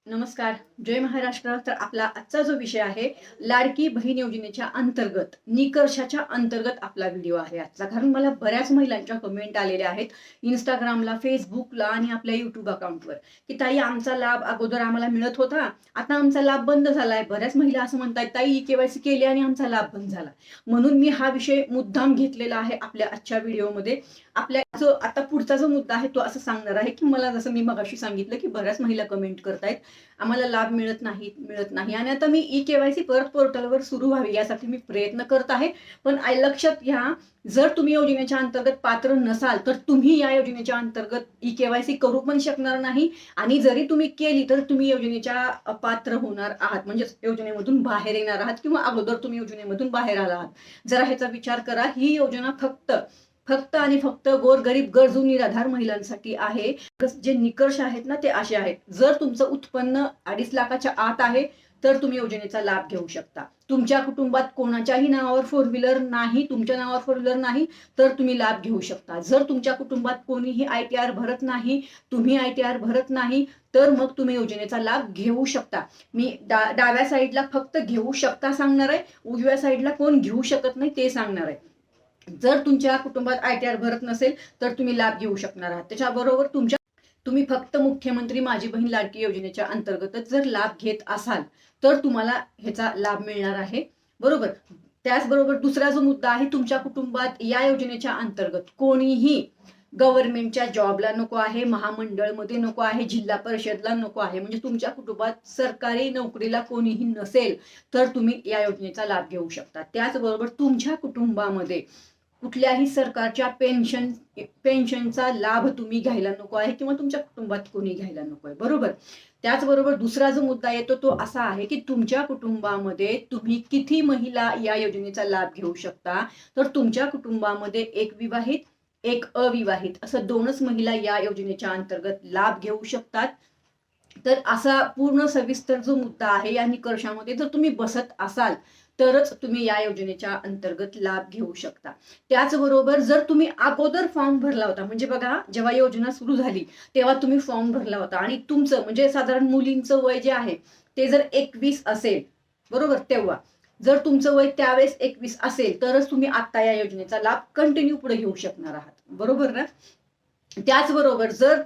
नमस्कार. जय महाराष्ट्र. तर आपला आजचा जो विषय आहे लाडकी बहीण योजनेच्या अंतर्गत निकषाच्या अंतर्गत आपला व्हिडिओ आहे आजचा. कारण मला बऱ्याच महिलांच्या कमेंट आलेल्या आहेत इंस्टाग्रामला, फेसबुकला आणि आपल्या युट्यूब अकाउंटवर की ताई आमचा लाभ अगोदर आम्हाला मिळत होता, आता आमचा लाभ बंद झालाय. बऱ्याच महिला असं म्हणतात ताई केवायसी केली आणि आमचा लाभ बंद झाला. म्हणून मी हा विषय मुद्दाम घेतलेला आहे आपल्या आजच्या व्हिडिओमध्ये. आपल्या जो आता पुढचा जो मुद्दा आहे तो असं सांगणार आहे की मला जसं मी मगाशी सांगितलं की बऱ्याच महिला कमेंट करतायत आम्हाला लाभ मिळत नाही आणि आता मी केवायसी परत पोर्टलवर सुरू व्हावी यासाठी मी प्रयत्न करत आहे. पण लक्षात घ्या, जर तुम्ही योजनेच्या अंतर्गत पात्र नसाल तर तुम्ही या योजनेच्या अंतर्गत केवायसी करू पण शकणार नाही आणि जरी तुम्ही केली तर तुम्ही योजनेच्या पात्र होणार आहात, म्हणजे योजनेमधून बाहेर येणार आहात किंवा अगोदर तुम्ही योजनेमधून बाहेर आला आहात. जरा ह्याचा विचार करा. ही योजना फक्त आणि फक्त गोरगरीब गरजू निराधार महिलांसाठी आहे. जे निकष आहेत ना ते असे आहेत. जर तुमचं उत्पन्न 2.5 लाखाच्या आत आहे तर तुम्ही योजनेचा लाभ घेऊ शकता. तुमच्या कुटुंबात कोणाच्याही नावावर 4 व्हीलर नाही, तुमच्या नावावर 4 व्हीलर नाही तर तुम्ही लाभ घेऊ शकता. जर तुमच्या कुटुंबात कोणीही ITR भरत नाही, तुम्ही ITR भरत नाही तर मग तुम्ही योजनेचा लाभ घेऊ शकता. मी डाव्या साईडला फक्त घेऊ शकता सांगणार आहे, उजव्या साईडला कोण घेऊ शकत नाही ते सांगणार आहे. जर तुमच्या कुटुंबात ITR भरत नसेल तर तुम्ही लाभ घेऊ शकणार आहात. त्याच्याबरोबर तुम्ही फक्त मुख्यमंत्री माझी बहीण लाडकी योजनेच्या अंतर्गतच जर लाभ घेत असाल तर तुम्हाला ह्याचा लाभ मिळणार आहे, बरोबर. त्याचबरोबर दुसरा जो मुद्दा आहे, तुमच्या कुटुंबात या योजनेच्या अंतर्गत कोणीही गव्हर्नमेंटच्या जॉबला नको आहे, महामंडळमध्ये नको आहे, जिल्हा परिषदला नको आहे, म्हणजे तुमच्या कुटुंबात सरकारी नोकरीला कोणीही नसेल तर तुम्ही या योजनेचा लाभ घेऊ शकता. त्याचबरोबर तुमच्या कुटुंबामध्ये कुठल्याही सरकारच्या पेन्शनचा लाभ तुम्ही घ्यायला नको आहे किंवा तुमच्या कुटुंबात कोणी घ्यायला नको आहे, बरोबर. त्याचबरोबर दुसरा जो मुद्दा येतो तो असा आहे की तुमच्या कुटुंबामध्ये तुम्ही किती महिला या योजनेचा लाभ घेऊ शकता. तर तुमच्या कुटुंबामध्ये एक विवाहित एक अविवाहित असं 2च महिला या योजनेच्या अंतर्गत लाभ घेऊ शकतात. तर असा पूर्ण सविस्तर जो मुद्दा आहे या निकषामध्ये जर तुम्ही बसत असाल तरच तुम्ही या योजनेच्या अंतर्गत लाभ घेऊ शकता. त्याचबरोबर जर तुम्ही अगोदर फॉर्म भरला होता, म्हणजे बघा जेव्हा योजना सुरू झाली तेव्हा तुम्ही फॉर्म भरला होता आणि तुमचं म्हणजे साधारण मुलींचं वय जे आहे ते जर 21 असेल, बरोबर, तेव्हा जर तुमचं वय त्यावेळेस 21 असेल तरच तुम्ही आता या योजनेचा लाभ कंटिन्यू पुढे घेऊ शकणार आहात, बरोबर ना. त्याचबरोबर जर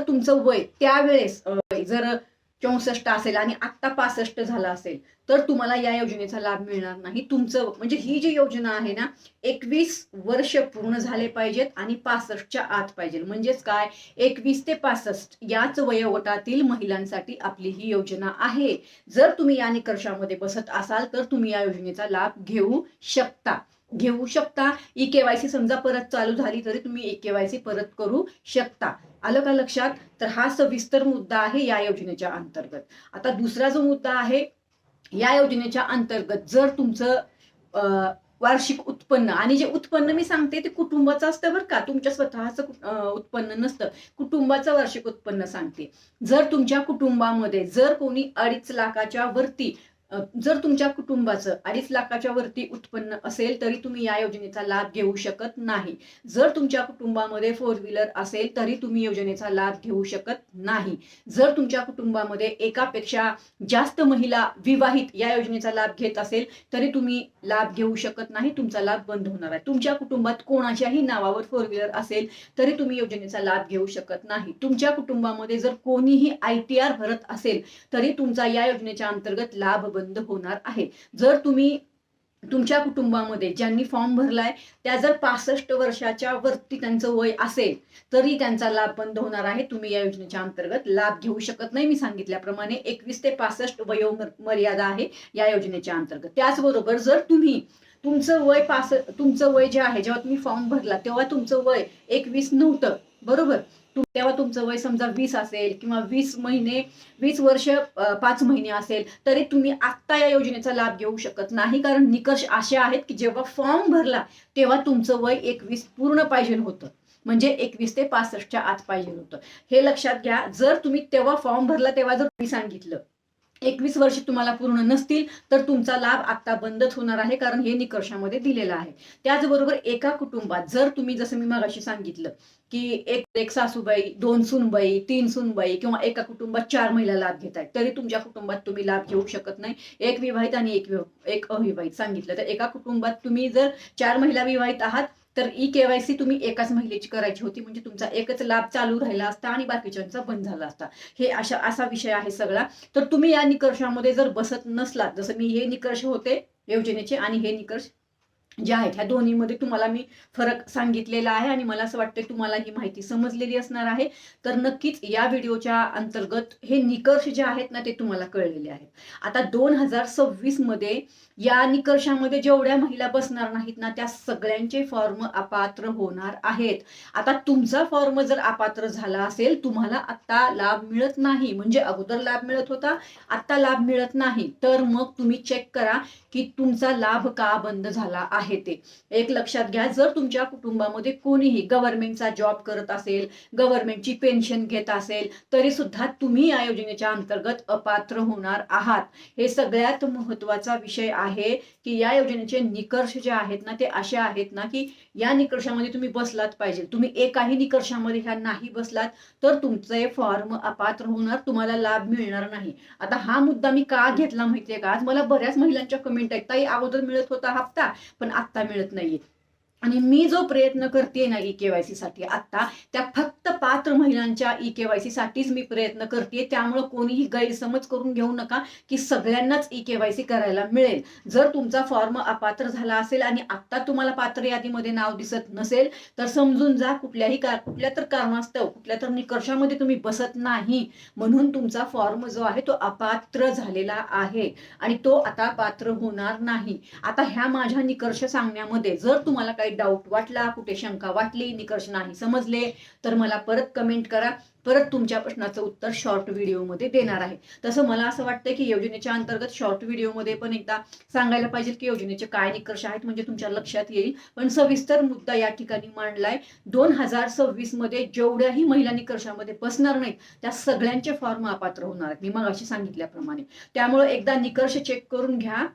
तुमचं वय त्यावेळेस जर 64 असेल आणि आता 65 झाला असेल तर तुम्हाला या योजनेचा लाभ मिळणार नाही. तुमचं म्हणजे ही जी योजना आहे ना 21 वर्ष पूर्ण झाले पाहिजेत आणि 65च्या आत पाहिजे. म्हणजेच काय, 21 ते 65 याच वयोगटातील महिलांसाठी आपली ही योजना आहे. जर तुम्ही या निकषामध्ये बसत असाल तर तुम्ही या योजनेचा लाभ घेऊ शकता. केवायसी समजा परत चालू झाली तरी तुम्ही केवायसी परत करू शकता. आलं का लक्षात. तर हा सविस्तर मुद्दा आहे या योजनेच्या अंतर्गत. आता दुसरा जो मुद्दा आहे, या योजनेच्या अंतर्गत जर तुमचं वार्षिक उत्पन्न, आणि जे उत्पन्न मी सांगते ते कुटुंबाचं असतं बरं का, तुमच्या स्वतःचं उत्पन्न नसतं, कुटुंबाचं वार्षिक उत्पन्न सांगते. जर तुमच्या कुटुंबामध्ये जर कोणी 2.5 लाखाच्या वरती जर तुमच्या कुटुंबाचं 2.5 लाखाच्या वरती उत्पन्न असेल तरी तुम्ही या योजनेचा लाभ घेऊ शकत नाही. जर तुमच्या कुटुंबामध्ये 4 व्हीलर असेल तरी तुम्ही योजनेचा लाभ घेऊ शकत नाही. जर तुमच्या कुटुंबामध्ये एकापेक्षा जास्त महिला विवाहित या योजनेचा लाभ घेत असेल तरी तुम्ही लाभ घेऊ शकत नाही, तुमचा लाभ बंद होणार आहे. तुमच्या कुटुंबात कोणाच्याही नावावर 4 व्हीलर असेल तरी तुम्ही योजनेचा लाभ घेऊ शकत नाही. तुमच्या कुटुंबामध्ये जर कोणीही ITR भरत असेल तरी तुमचा या योजनेच्या अंतर्गत लाभ बंद होणार आहे. जर तुम्ही तुमच्या कुटुंबामध्ये ज्यांनी फॉर्म भरलाय त्या जर 65 वर्षाच्या वरती त्यांचं वय असेल तरी त्यांचा लाभ बंद होणार आहे. तुम्ही या योजनेच्या अंतर्गत लाभ घेऊ शकत नाही. मी सांगितल्याप्रमाणे 21 ते 65 वयोमर्यादा आहे या योजनेच्या अंतर्गत. त्याचबरोबर जर तुमचं वय जे आहे, जेव्हा तुम्ही फॉर्म भरला तेव्हा तुमचं वय 21 नव्हतं, बरोबर, तेव्हा तुमचं वय समजा 20 असेल किंवा 20 वर्ष 5 महिने असेल तरी तुम्ही आत्ता या योजनेचा लाभ घेऊ शकत नाही. कारण निकष असे आहेत की जेव्हा फॉर्म भरला तेव्हा तुमचं वय 21 पूर्ण पाहिजे होतं, म्हणजे 21 ते 65च्या आत पाहिजे होतं. हे लक्षात घ्या. जर तुम्ही तेव्हा फॉर्म भरला तेव्हा जर तुम्ही सांगितलं 21 वर्ष तुम्हाला पूर्ण नसतील तर तुमचा लाभ आता बंदच होणार आहे, कारण हे निकषामध्ये दिलेलं आहे. त्याचबरोबर एका कुटुंबात जर तुम्ही, जसं मी मगाशी सांगितलं की एक सासूबाई, 2 सूनबाई, 3 सूनबाई किंवा एका कुटुंबात 4 महिला लाभ घेत आहेत, तरी तुमच्या कुटुंबात तुम्ही लाभ घेऊ शकत नाही. एक विवाहित आणि एक अविवाहित सांगितलं तर एका कुटुंबात तुम्ही जर 4 महिला विवाहित आहात तर ई-केवायसी तुम्ही एकाच महिलेची करायची होती, म्हणजे तुमचा एकच लाभ चालू राहिला असता आणि बाकीच्यांचा बंद झाला असता. हे असा विषय आहे सगळा. तर तुम्ही या निकषामध्ये जर बसत नसलात, जसं मी हे निकष होते योजनेचे आणि हे निकष जे आहेत, ह्या दोन्हीमध्ये तुम्हाला मी फरक सांगितलेला आहे आणि मला असं वाटतं तुम्हाला ही माहिती समजलेली असणार आहे. तर नक्कीच या व्हिडिओच्या अंतर्गत हे निकष जे आहेत ना ते तुम्हाला कळलेले आहेत. आता 2026 मध्ये या निकषामध्ये जेवढ्या महिला बसणार नाहीत ना त्या सगळ्यांचे फॉर्म अपात्र होणार आहेत. आता तुमचा फॉर्म जर अपात्र झाला असेल, तुम्हाला आता लाभ मिळत नाही, म्हणजे अगोदर लाभ मिळत होता, आता लाभ मिळत नाही, तर मग तुम्ही चेक करा की तुमचा लाभ का बंद झाला आहे ते. एक लक्षात घ्या, जर तुमच्या कुटुंबामध्ये कोणीही गव्हर्नमेंटचा जॉब करत असेल, गव्हर्नमेंटची पेन्शन घेत असेल, तरी सुद्धा तुम्ही या योजनेच्या अंतर्गत अपात्र होणार आहात. हे सगळ्यात महत्वाचा विषय आहे की या योजनेचे निकष जे आहेत ना ते असे आहेत ना की या निकषामध्ये तुम्ही बसलात पाहिजे. तुम्ही एकाही निकषामध्ये ह्या नाही बसलात तर तुमचे फॉर्म अपात्र होणार, तुम्हाला लाभ मिळणार नाही. आता हा मुद्दा मी का घेतला माहितीये का, आज मला बऱ्याच महिलांच्या कमेंट आहेत, ताई अगोदर मिळत होता हप्ता पण आता मिळत नाहीये. आणि मी जो प्रयत्न करते ना ई-केवायसी साठी आता, त्या फक्त पात्र महिलांच्या ई-केवायसी साठीच मी प्रयत्न करते. त्यामुळे कोणीही गैरसमज करून घेऊ नका की सगळ्यांनाच ई-केवायसी करायला मिळेल. जर तुमचा फॉर्म अपात्र झाला असेल आणि आता तुम्हाला पात्र यादीमध्ये नाव दिसत नसेल तर समजून जा कुठल्या तर कारणास्तव, कुठल्या तर निकषामध्ये तुम्ही बसत नाही, म्हणून तुमचा फॉर्म जो आहे तो अपात्र झालेला आहे आणि तो आता पात्र होणार नाही. आता ह्या माझ्या निकष सांगण्यामध्ये जर तुम्हाला काही डाऊट वाटला, कुठे शंका वाटली, निकष नाही समजले, तर मला परत कमेंट करा. परत तुमच्या प्रश्नाचं उत्तर शॉर्ट व्हिडिओमध्ये देणार आहे. तसं मला असं वाटतं की योजनेच्या अंतर्गत शॉर्ट व्हिडिओमध्ये पण एकदा सांगायला पाहिजे की योजनेचे काय निकष आहेत, म्हणजे तुमच्या लक्षात येईल. पण सविस्तर मुद्दा या ठिकाणी मांडलाय. 2026 मध्ये जेवढ्याही महिला निकषामध्ये बसणार नाहीत त्या सगळ्यांचे फॉर्म अपात्र होणार आहेत, मी मगाशी सांगितल्याप्रमाणे. त्यामुळे एकदा निकष चेक करून घ्या.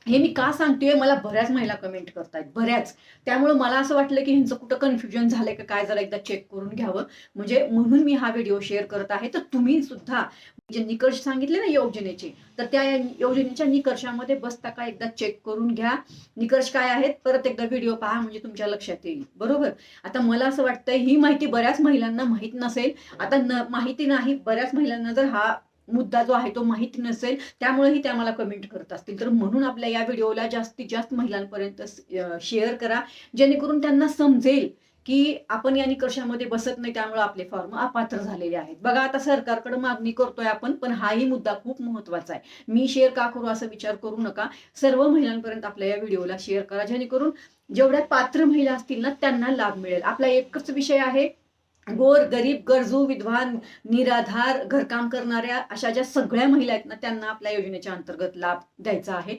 हे मी का सांगतेय, मला बऱ्याच महिला कमेंट करतायत, बऱ्याच. त्यामुळे मला असं वाटलं की ह्यांचं कुठं कन्फ्युजन झालंय का काय, जरा एकदा चेक करून घ्यावं, म्हणजे म्हणून मी हा व्हिडिओ शेअर करत आहे. तर तुम्ही सुद्धा जे निकष सांगितले ना योजनेचे, तर त्या योजनेच्या निकषामध्ये बसता का एकदा चेक करून घ्या. निकष काय आहेत परत एकदा व्हिडिओ पहा, म्हणजे तुमच्या लक्षात येईल. बरोबर. आता मला असं वाटतंय ही माहिती बऱ्याच महिलांना माहित नसेल. आता माहिती नाही, बऱ्याच महिलांना जर हा मुद्दा जो आहे तो माहिती नसेल, त्यामुळेही त्या मला कमेंट करत असतील. तर म्हणून आपल्या या व्हिडिओला जास्तीत जास्त महिलांपर्यंत शेअर करा, जेणेकरून त्यांना समजेल की आपण या निकषामध्ये बसत नाही, त्यामुळे आपले फॉर्म अपात्र झालेले आहेत. बघा आता सरकारकडे मागणी करतोय आपण, पण हाही मुद्दा खूप महत्वाचा आहे. मी शेअर का करू असं विचार करू नका. सर्व महिलांपर्यंत आपल्या या व्हिडिओला शेअर करा, जेणेकरून जेवढ्या पात्र महिला असतील ना त्यांना लाभ मिळेल. आपला एकच विषय आहे, गोर गरीब गरजू विधवा निराधार घरकाम करणाऱ्या अशा ज्या सगळ्या महिला आहेत ना त्यांना आपल्या योजनेच्या अंतर्गत लाभ द्यायचा आहे.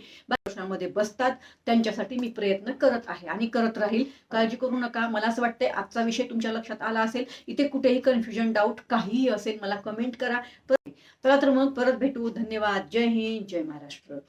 मध्ये बसतात त्यांच्यासाठी मी प्रयत्न करत आहे आणि करत राहील. काळजी करू नका. मला असं वाटतंय आजचा विषय तुमच्या लक्षात आला असेल. इथे कुठेही कन्फ्युजन डाऊट काहीही असेल मला कमेंट करा. चला तर मग परत भेटू. धन्यवाद. जय हिंद, जय महाराष्ट्र.